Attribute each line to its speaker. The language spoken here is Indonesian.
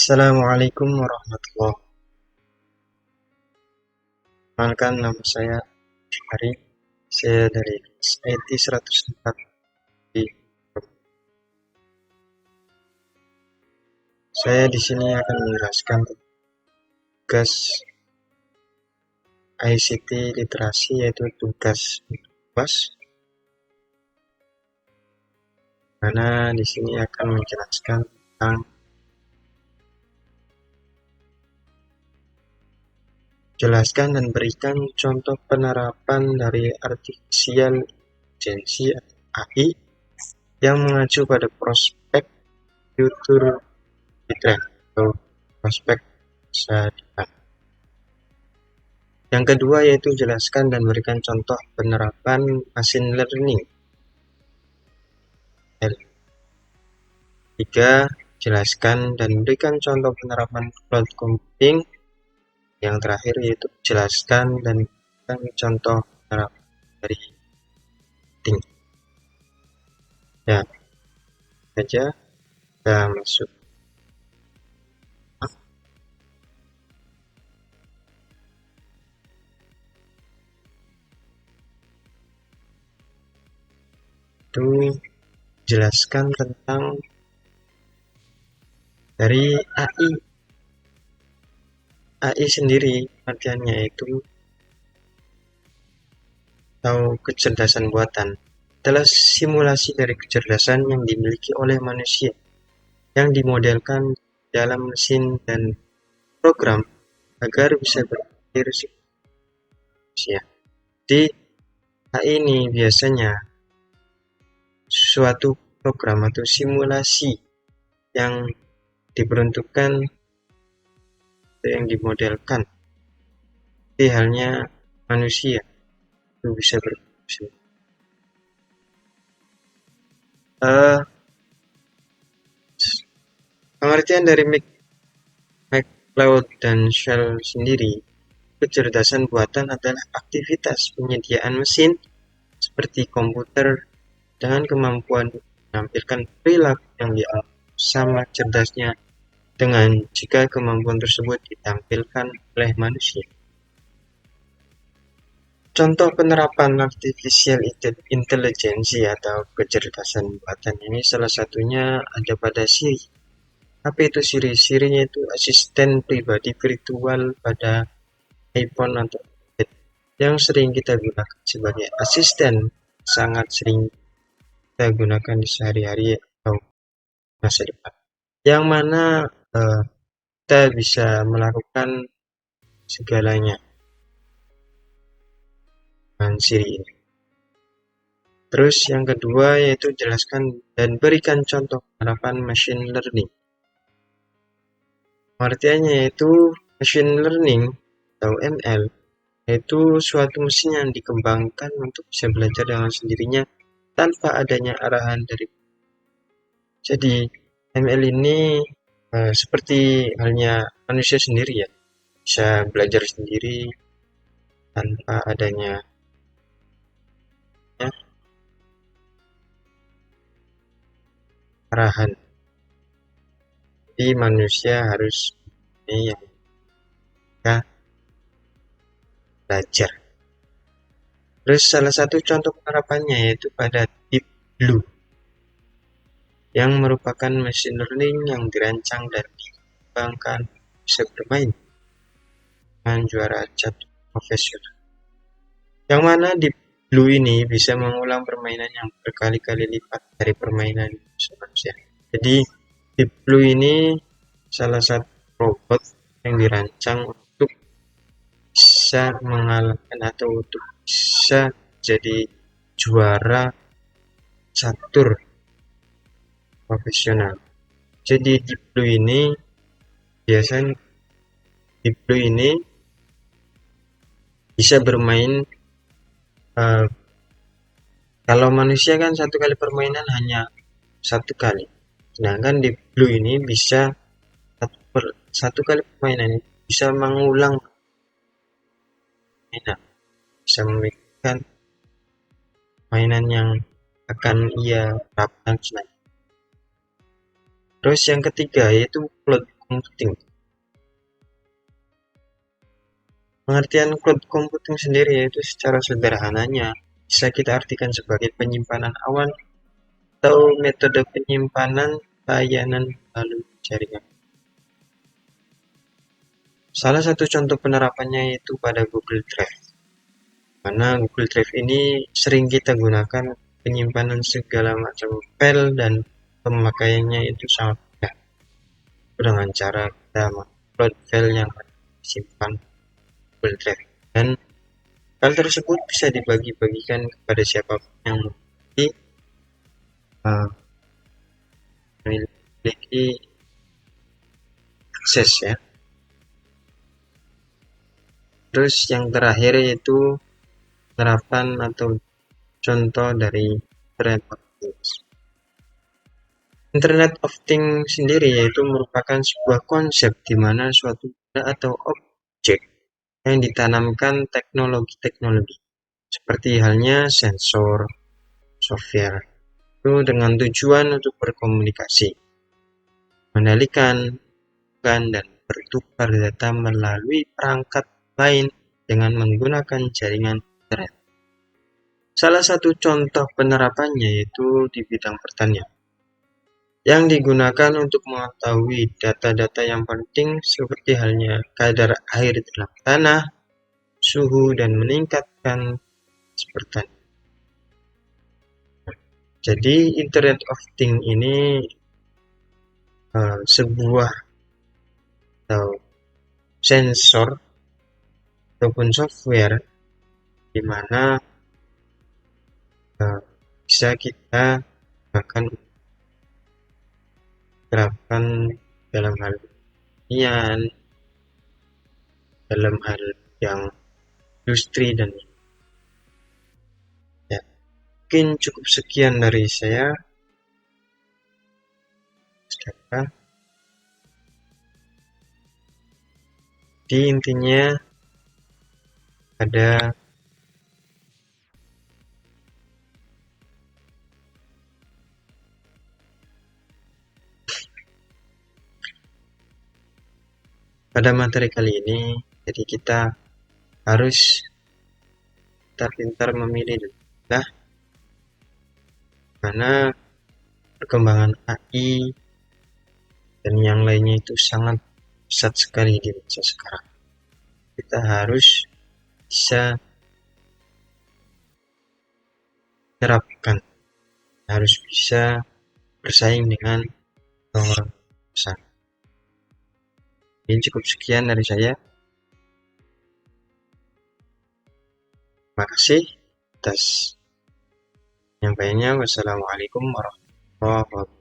Speaker 1: Assalamualaikum warahmatullahi wabarakatuh. Perkenalkan, nama saya Hari. Saya dari IT 104 di Saya di sini akan menjelaskan tugas ICT literasi, yaitu tugas UAS, mana di sini akan menjelaskan tentang dan berikan contoh penerapan dari artificial intelligence atau AI yang mengacu pada prospek future atau prospek masa depan. Yang kedua yaitu jelaskan dan berikan contoh penerapan machine learning. Tiga, jelaskan dan berikan contoh penerapan cloud computing. Yang terakhir yaitu jelaskan dan berikan contoh penerapan dari ting. Ya, saja kita masuk. Itu jelaskan tentang dari AI. AI sendiri artinya itu atau kecerdasan buatan adalah simulasi dari kecerdasan yang dimiliki oleh manusia yang dimodelkan dalam mesin dan program agar bisa berpikir manusia. Di AI ini biasanya suatu program atau simulasi yang diperuntukkan yang dimodelkan di halnya manusia itu bisa berfungsi. Pengertian dari McLeod dan Shell sendiri, kecerdasan buatan adalah aktivitas penyediaan mesin seperti komputer dengan kemampuan menampilkan perilaku yang sama cerdasnya dengan jika kemampuan tersebut ditampilkan oleh manusia. Contoh penerapan artificial intelligence atau kecerdasan buatan ini salah satunya ada pada Siri. Apa itu Siri? Sirinya itu asisten pribadi virtual pada iPhone atau iPad yang sering kita gunakan sebagai asisten, sangat sering kita gunakan di sehari-hari atau masa depan. Yang mana kita bisa melakukan segalanya dengan Siri ini. Terus yang kedua yaitu jelaskan dan berikan contoh penerapan machine learning. Artinya yaitu machine learning atau ML yaitu suatu mesin yang dikembangkan untuk bisa belajar dengan sendirinya tanpa adanya arahan dari. Jadi ML ini seperti halnya manusia sendiri ya, bisa belajar sendiri tanpa adanya arahan. Jadi manusia harus ini yang kita belajar. Terus salah satu contoh penerapannya yaitu pada Deep Blue yang merupakan machine learning yang dirancang dan dikembangkan bisa bermain dengan juara catur profesional. Yang mana Deep Blue ini bisa mengulang permainan yang berkali-kali lipat dari permainan manusia. Jadi Deep Blue ini salah satu robot yang dirancang untuk bisa mengalahkan atau untuk bisa jadi juara catur profesional. Jadi Deep Blue ini biasanya bisa bermain kalau manusia kan satu kali permainan hanya satu kali, sedangkan Deep Blue ini bisa satu kali permainan bisa mengulang mainan, bisa memikirkan mainan yang akan ia terapkan selanjutnya. Terus yang ketiga yaitu cloud computing. Pengertian cloud computing sendiri yaitu secara sederhananya bisa kita artikan sebagai penyimpanan awan atau metode penyimpanan layanan melalui jaringan. Salah satu contoh penerapannya yaitu pada Google Drive, mana Google Drive ini sering kita gunakan penyimpanan segala macam file dan pemakaiannya itu sangat mudah dengan cara kita mengupload file yang disimpan Google Drive, dan file tersebut bisa dibagi-bagikan kepada siapapun yang memiliki akses ya. Terus yang terakhir yaitu penerapan atau contoh dari Internet of Things. Internet of Things sendiri yaitu merupakan sebuah konsep di mana suatu benda atau objek yang ditanamkan teknologi-teknologi seperti halnya sensor, software, itu dengan tujuan untuk berkomunikasi, mengendalikan, dan bertukar data melalui perangkat lain dengan menggunakan jaringan internet. Salah satu contoh penerapannya yaitu di bidang pertanian, yang digunakan untuk mengetahui data-data yang penting seperti halnya kadar air dalam tanah, suhu, dan meningkatkan pertanian. Jadi Internet of Things ini sebuah atau sensor ataupun software di mana bisa kita bahkan terapkan dalam hal pertanian, dalam hal yang industri, dan ya, mungkin cukup sekian dari saya. Jadi intinya ada pada materi kali ini, jadi kita harus pintar-pintar memilih nah, karena perkembangan AI dan yang lainnya itu sangat pesat sekali di masa sekarang. Kita harus bisa menerapkan, harus bisa bersaing dengan orang besar. Ini cukup sekian dari saya. Terima kasih atas penyampaiannya. Wassalamualaikum warahmatullahi wabarakatuh.